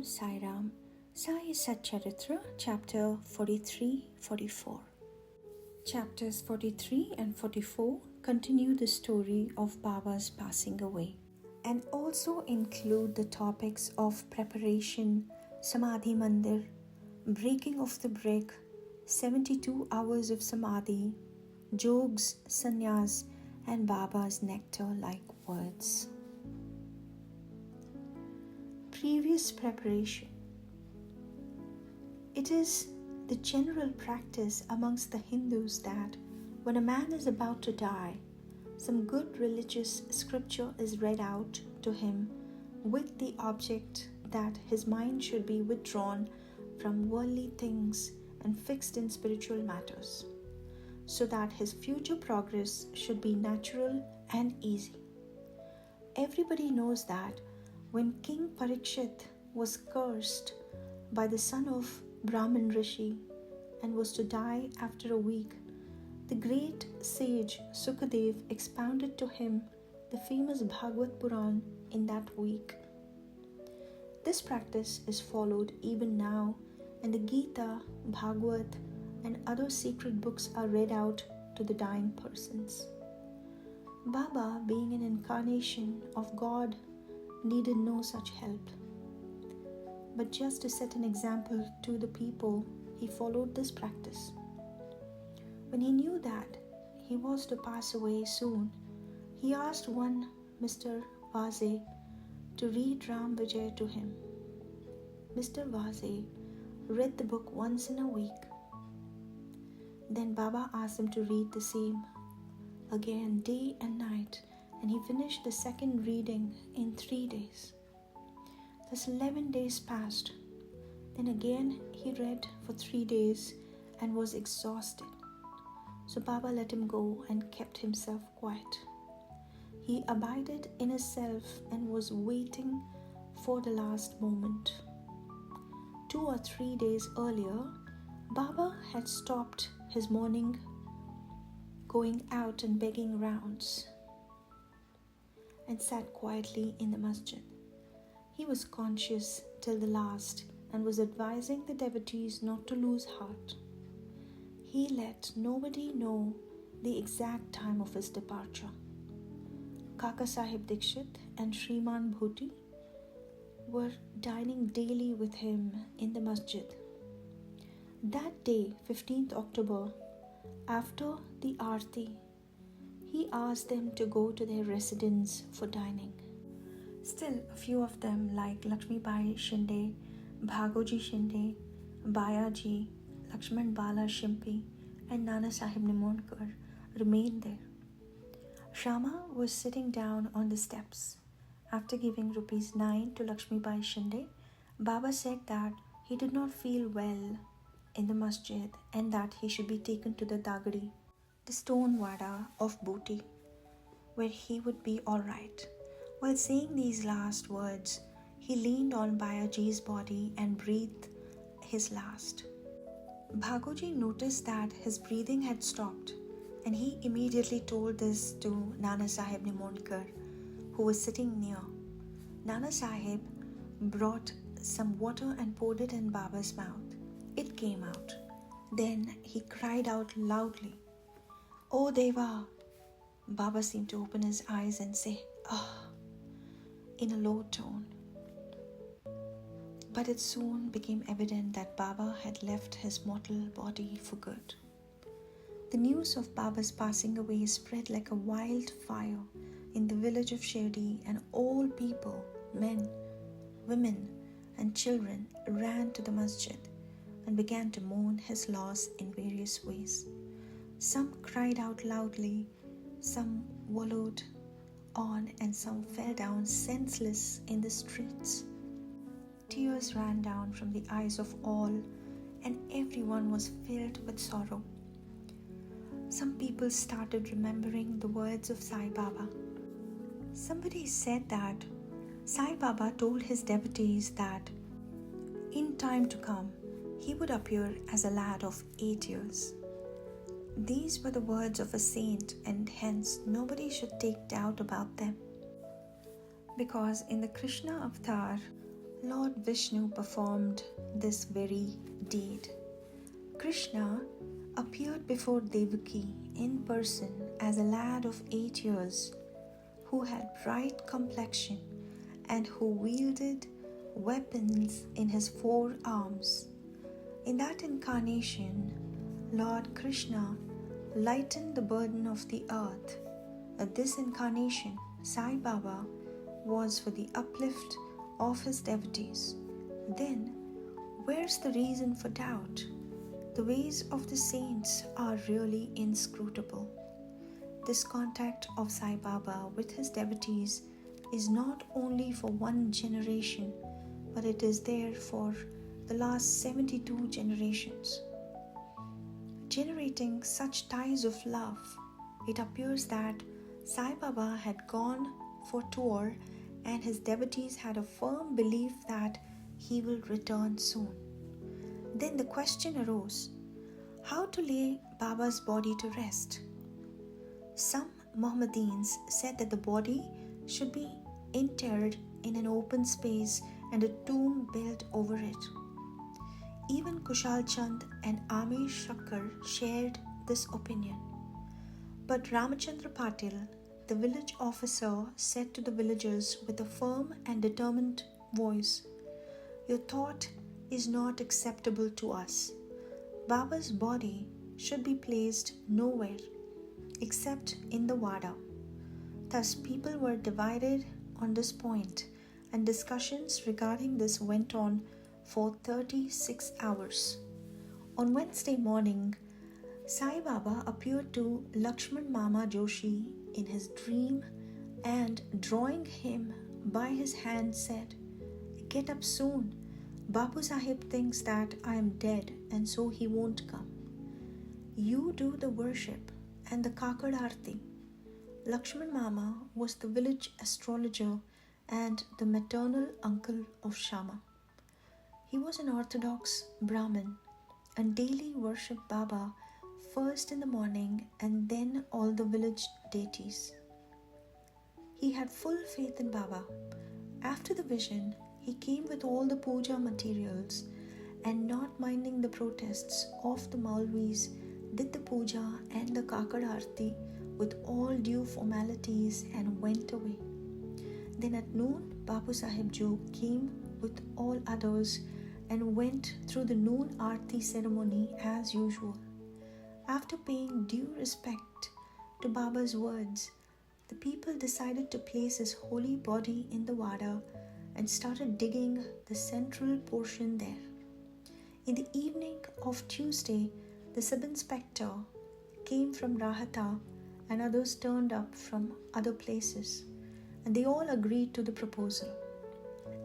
Om Sai Ram. Sai Satcharitra, Chapter 43-44. Chapters 43 and 44 continue the story of Baba's passing away and also include the topics of preparation, Samadhi Mandir, breaking of the brick, 72 hours of Samadhi, jogs, Sanyaas, and Baba's nectar-like words. Previous preparation. It is the general practice amongst the Hindus that when a man is about to die, some good religious scripture is read out to him with the object that his mind should be withdrawn from worldly things and fixed in spiritual matters, so that his future progress should be natural and easy. Everybody knows that when King Parikshit was cursed by the son of Brahmin Rishi and was to die after a week, the great sage Sukadev expounded to him the famous Bhagavad Puran in that week. This practice is followed even now, and the Gita, Bhagavad, and other sacred books are read out to the dying persons. Baba, being an incarnation of God, needed no such help. But just to set an example to the people, he followed this practice. When he knew that he was to pass away soon, he asked one Mr. Vaze to read Ram Vijay to him. Mr. Vaze read the book once in a week. Then Baba asked him to read the same again day and night, and he finished the second reading in 3 days. Thus 11 days passed. Then again he read for 3 days and was exhausted. So Baba let him go and kept himself quiet. He abided in himself and was waiting for the last moment. 2 or 3 days earlier, Baba had stopped his morning going out and begging rounds and sat quietly in the masjid. He was conscious till the last and was advising the devotees not to lose heart. He let nobody know the exact time of his departure. Kaka Sahib Dikshit and Shriman Bhuti were dining daily with him in the masjid. That day, 15th October, after the Aarti, he asked them to go to their residence for dining. Still, a few of them like Lakshmi Bai Shinde, Bhagoji Shinde, Bayaji, Lakshman Bala Shimpi, and Nana Sahib Nimonkar remained there. Shama was sitting down on the steps. After giving ₹9 to Lakshmi Bai Shinde, Baba said that he did not feel well in the masjid and that he should be taken to the Dagadi, the stone wada of Bhuti, where he would be all right. While saying these last words, he leaned on Bayaji's body and breathed his last. Bhagoji noticed that his breathing had stopped, and he immediately told this to Nana Sahib Nimonkar, who was sitting near. Nana Sahib brought some water and poured it in Baba's mouth. It came out. Then he cried out loudly, "Oh Deva!" Baba seemed to open his eyes and say, "Ah," in a low tone. But it soon became evident that Baba had left his mortal body for good. The news of Baba's passing away spread like a wildfire in the village of Shirdi, and all people, men, women, and children ran to the masjid and began to mourn his loss in various ways. Some cried out loudly, some wallowed on, and some fell down senseless in the streets. Tears ran down from the eyes of all, and everyone was filled with sorrow. Some people started remembering the words of Sai Baba. Somebody said that Sai Baba told his devotees that in time to come, he would appear as a lad of 8 years. These were the words of a saint, and hence nobody should take doubt about them. Because in the Krishna avatar, Lord Vishnu performed this very deed. Krishna appeared before Devaki in person as a lad of 8 years who had bright complexion and who wielded weapons in his 4 arms. In that incarnation, Lord Krishna lightened the burden of the earth. At this incarnation, Sai Baba was for the uplift of his devotees. Then, where's the reason for doubt? The ways of the saints are really inscrutable. This contact of Sai Baba with his devotees is not only for one generation, but it is there for the last 72 generations. Generating such ties of love, it appears that Sai Baba had gone for tour and his devotees had a firm belief that he will return soon. Then the question arose, how to lay Baba's body to rest? Some Mohammedans said that the body should be interred in an open space and a tomb built over it. Even Kushal Chand and Amir Shakkar shared this opinion. But Ramachandra Patil, the village officer, said to the villagers with a firm and determined voice, "Your thought is not acceptable to us. Baba's body should be placed nowhere except in the Wada." Thus people were divided on this point, and discussions regarding this went on for 36 hours. On Wednesday morning, Sai Baba appeared to Lakshman Mama Joshi in his dream and, drawing him by his hand, said, "Get up soon. Bapu Sahib thinks that I am dead and so he won't come. You do the worship and the Kakad Aarti." Lakshman Mama was the village astrologer and the maternal uncle of Shama. He was an orthodox Brahmin and daily worshipped Baba first in the morning and then all the village deities. He had full faith in Baba. After the vision, he came with all the puja materials and, not minding the protests of the Maulvis, did the puja and the Kakad Aarti with all due formalities and went away. Then at noon, Bapu Sahib Jo came with all others and went through the noon Aarti ceremony as usual. After paying due respect to Baba's words, the people decided to place his holy body in the Wada and started digging the central portion there. In the evening of Tuesday, the sub-inspector came from Rahata and others turned up from other places, and they all agreed to the proposal.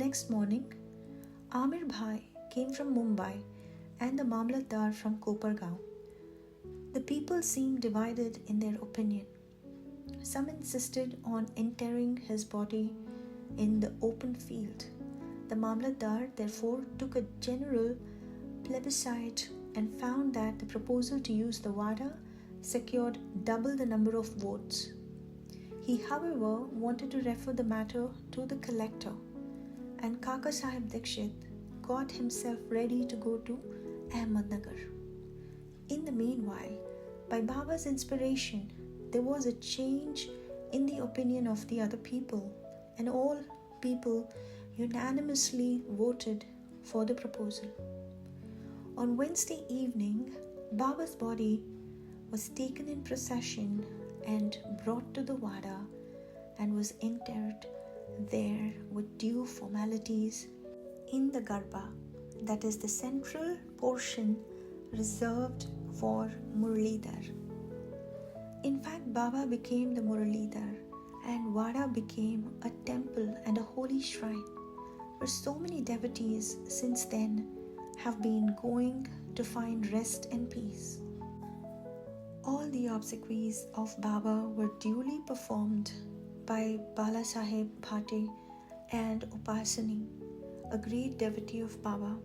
Next morning, Amir Bhai came from Mumbai and the Mamlatdar from Kopargaon. The people seemed divided in their opinion. Some insisted on interring his body in the open field. The Mamlatdar therefore took a general plebiscite and found that the proposal to use the Wada secured double the number of votes. He, however, wanted to refer the matter to the collector, and Kaka Sahib Dikshit got himself ready to go to Ahmednagar. In the meanwhile, by Baba's inspiration, there was a change in the opinion of the other people, and all people unanimously voted for the proposal. On Wednesday evening, Baba's body was taken in procession and brought to the Wada and was interred there with due formalities in the Garbha, that is the central portion reserved for Muralidhar. In fact, Baba became the Muralidhar and Wada became a temple and a holy shrine where so many devotees since then have been going to find rest and peace. All the obsequies of Baba were duly performed by Bala Sahib Bhate and Upasani, a great devotee of Baba.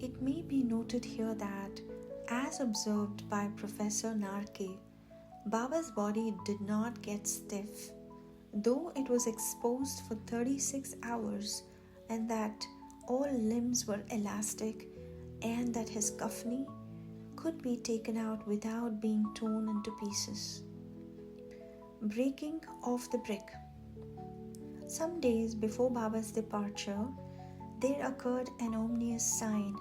It may be noted here that, as observed by Professor Narke, Baba's body did not get stiff, though it was exposed for 36 hours, and that all limbs were elastic and that his kafni could be taken out without being torn into pieces. Breaking of the brick. Some days before Baba's departure, there occurred an ominous sign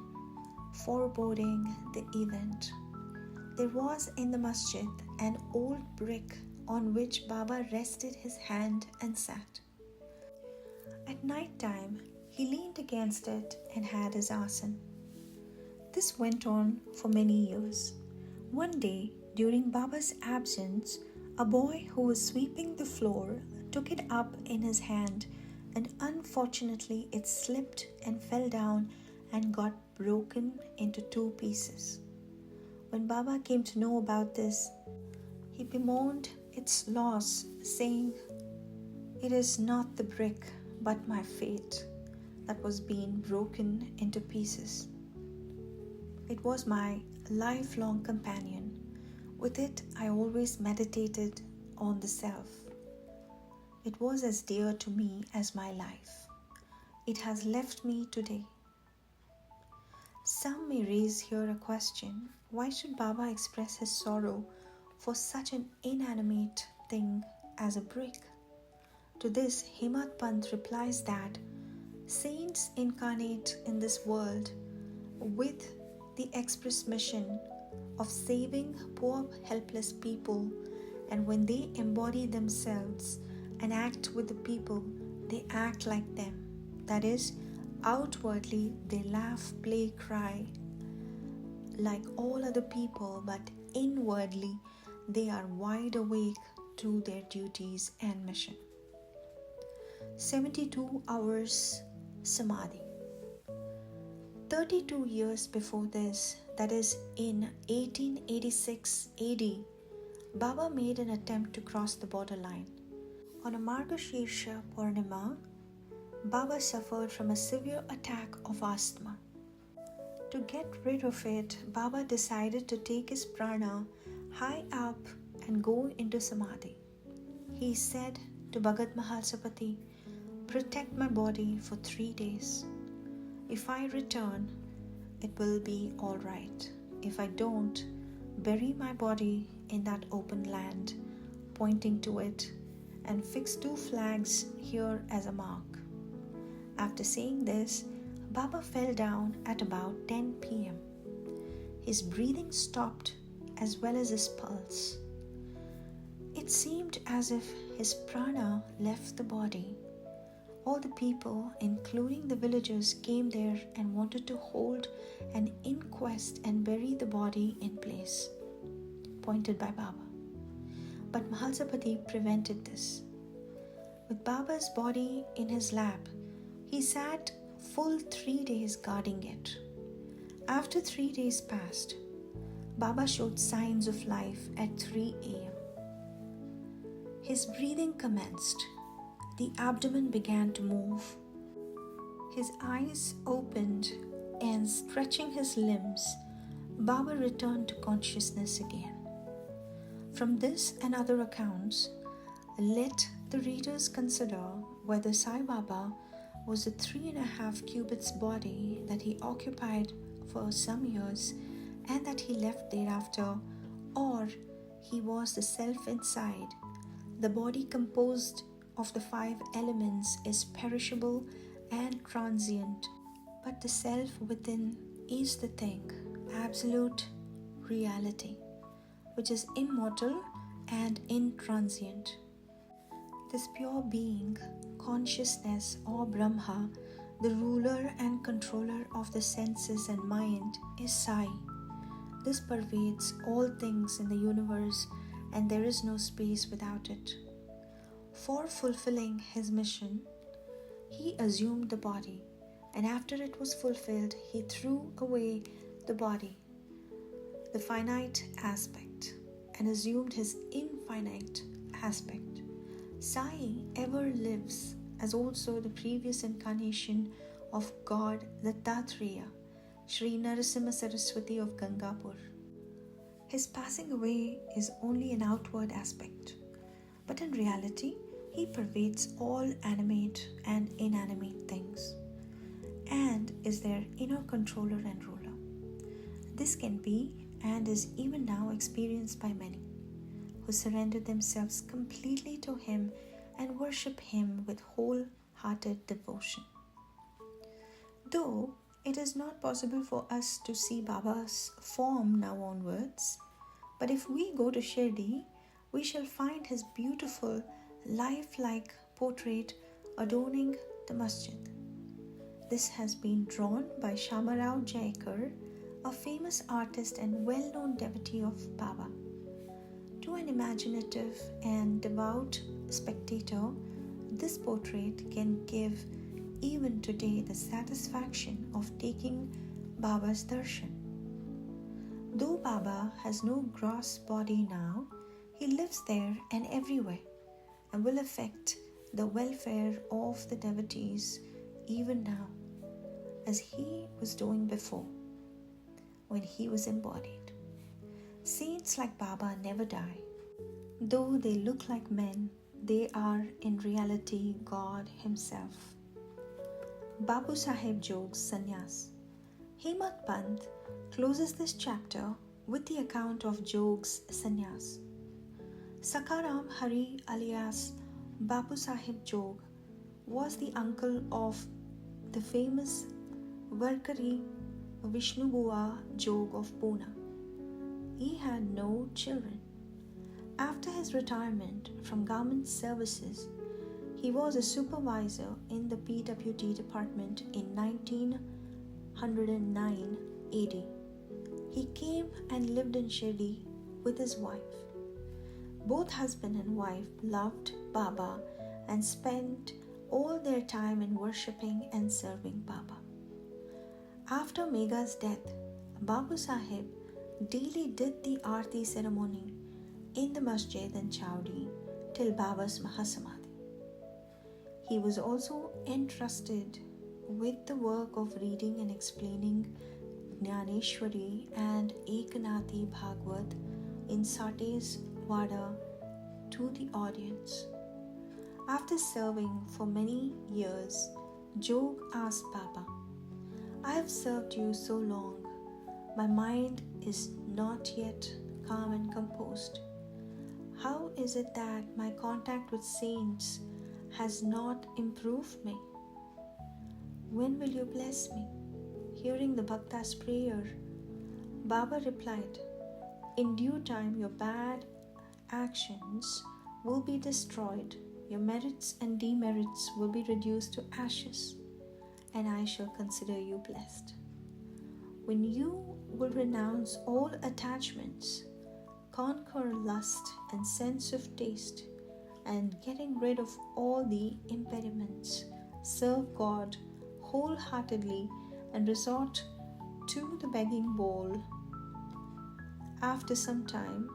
foreboding the event. There was in the masjid an old brick on which Baba rested his hand and sat. At night time, he leaned against it and had his asan. This went on for many years. One day, during Baba's absence, a boy who was sweeping the floor took it up in his hand, and unfortunately it slipped and fell down and got broken into 2 pieces. When Baba came to know about this, he bemoaned its loss, saying, "It is not the brick, but my fate that was being broken into pieces. It was my lifelong companion. With it, I always meditated on the self. It was as dear to me as my life. It has left me today." Some may raise here a question: why should Baba express his sorrow for such an inanimate thing as a brick? To this, Himmat Pant replies that saints incarnate in this world with the express mission of saving poor helpless people, and when they embody themselves and act with the people, they act like them. That is, outwardly they laugh, play, cry like all other people, but inwardly they are wide awake to their duties and mission. 72 hours Samadhi. 32 years before this, that is in 1886 AD, Baba made an attempt to cross the borderline. On a Margashirsha Purnima, Baba suffered from a severe attack of asthma. To get rid of it, Baba decided to take his prana high up and go into Samadhi. He said to Bhagat Mahalsapati, "Protect my body for 3 days. If I return, it will be all right. If I don't, bury my body in that open land," pointing to it, "and fix 2 flags here as a mark." After saying this, Baba fell down at about 10 p.m. His breathing stopped as well as his pulse. It seemed as if his prana left the body. All the people, including the villagers, came there and wanted to hold an inquest and bury the body in place, pointed by Baba. But Mahalsapati prevented this. With Baba's body in his lap, he sat full 3 days guarding it. After 3 days passed, Baba showed signs of life at 3 a.m. His breathing commenced. The abdomen began to move. His eyes opened, and stretching his limbs, Baba returned to consciousness again. From this and other accounts, let the readers consider whether Sai Baba was a 3.5 cubits body that he occupied for some years and that he left thereafter, or he was the self inside. The body composed of the 5 elements is perishable and transient, but the self within is the thing, absolute reality, which is immortal and intransient. This pure being, consciousness or Brahma, the ruler and controller of the senses and mind, is Sai. This pervades all things in the universe, and there is no space without it. For fulfilling his mission, he assumed the body, and after it was fulfilled, he threw away the body, the finite aspect, and assumed his infinite aspect. Sai ever lives, as also the previous incarnation of God Dattatreya, Sri Narasimha Saraswati of Gangapur. His passing away is only an outward aspect, but in reality, he pervades all animate and inanimate things. and is their inner controller and ruler. This can be and is even now experienced by many who surrender themselves completely to Him and worship Him with wholehearted devotion. Though it is not possible for us to see Baba's form now onwards, but if we go to Shirdi, we shall find his beautiful, lifelike portrait adorning the masjid. This has been drawn by Shamarao Jaikar, a famous artist and well-known devotee of Baba. To an imaginative and devout spectator, this portrait can give even today the satisfaction of taking Baba's darshan. Though Baba has no gross body now, he lives there and everywhere and will affect the welfare of the devotees even now, as he was doing before when he was embodied. Saints like Baba never die. Though they look like men, they are in reality God Himself. Bapu Sahib Jog's Sanyaas. Hemant Pant closes this chapter with the account of Jog's Sanyaas. Sakaram Hari alias Bapu Sahib Jog was the uncle of the famous Varkari Vishnu Bua Jog of Pune. He had no children. After his retirement from government services, he was a supervisor in the PWD department in 1909 AD. He came and lived in Shirdi with his wife. Both husband and wife loved Baba and spent all their time in worshipping and serving Baba. After Megha's death, Bapu Sahib daily did the Aarti ceremony in the masjid and Chowdi till Baba's Mahasamadhi. He was also entrusted with the work of reading and explaining Jnaneshwari and Ekanathi Bhagavad in Sate's Vada to the audience. After serving for many years, Jog asked Baba, "I have served you so long. My mind is not yet calm and composed. How is it that my contact with saints has not improved me? When will you bless me?" Hearing the Bhakta's prayer, Baba replied, "In due time your bad actions will be destroyed, your merits and demerits will be reduced to ashes, and I shall consider you blessed. When you will renounce all attachments, conquer lust and sense of taste, and getting rid of all the impediments, serve God wholeheartedly and resort to the begging bowl." After some time,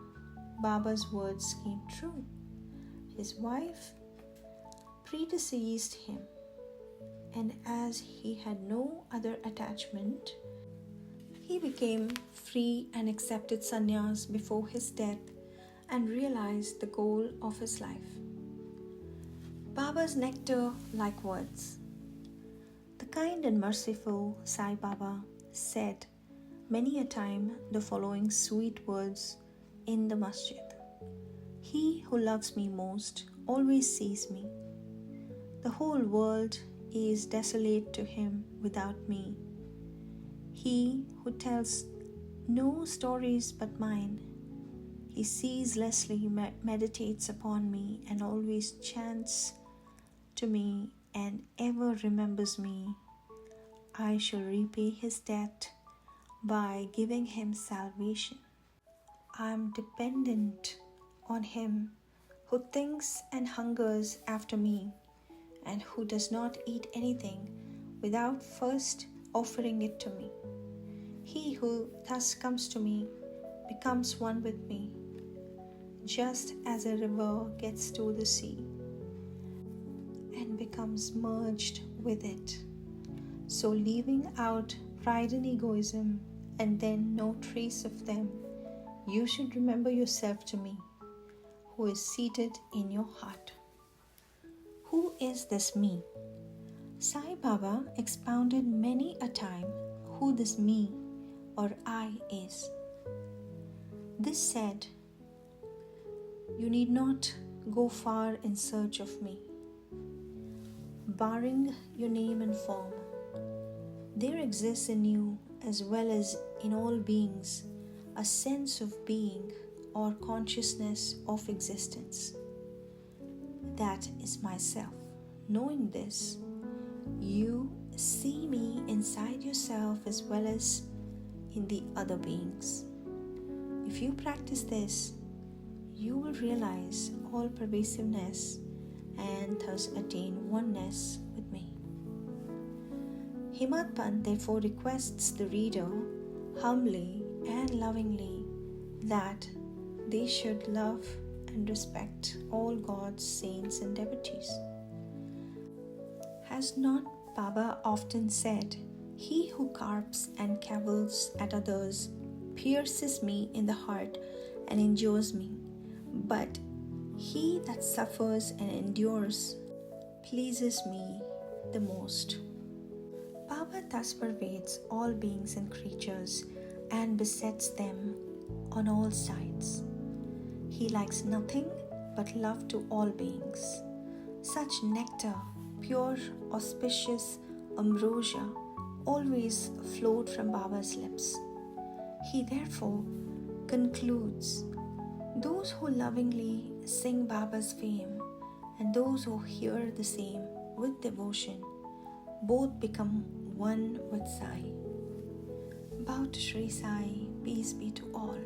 Baba's words came true. His wife predeceased him, and as he had no other attachment, he became free and accepted sannyas before his death and realized the goal of his life. Baba's nectar-like words. The kind and merciful Sai Baba said many a time the following sweet words in the masjid. "He who loves me most always sees me. The whole world is desolate to him without me. He who tells no stories but mine, he ceaselessly meditates upon me and always chants to me and ever remembers me. I shall repay his debt by giving him salvation. I am dependent on him who thinks and hungers after me, and who does not eat anything without first offering it to me. He who thus comes to me becomes one with me, just as a river gets to the sea and becomes merged with it. So leaving out pride and egoism, and then no trace of them, you should remember yourself to me, who is seated in your heart." Who is this me? Sai Baba expounded many a time who this me or I is. This said, you need not go far in search of me. Barring your name and form, there exists in you as well as in all beings a sense of being or consciousness of existence. That is myself. Knowing this, you see me inside yourself as well as in the other beings. If you practice this, you will realize all pervasiveness and thus attain oneness with me. Himmat Pant therefore requests the reader humbly and lovingly that they should love and respect all God's saints and devotees. Has not Baba often said, "He who carps and cavils at others pierces me in the heart and injures me, but he that suffers and endures pleases me the most." Baba thus pervades all beings and creatures and besets them on all sides. He likes nothing but love to all beings. Such nectar, pure, auspicious ambrosia, always flowed from Baba's lips. He therefore concludes, those who lovingly sing Baba's fame and those who hear the same with devotion, both become one with Sai. Bow to Sri Sai, peace be to all.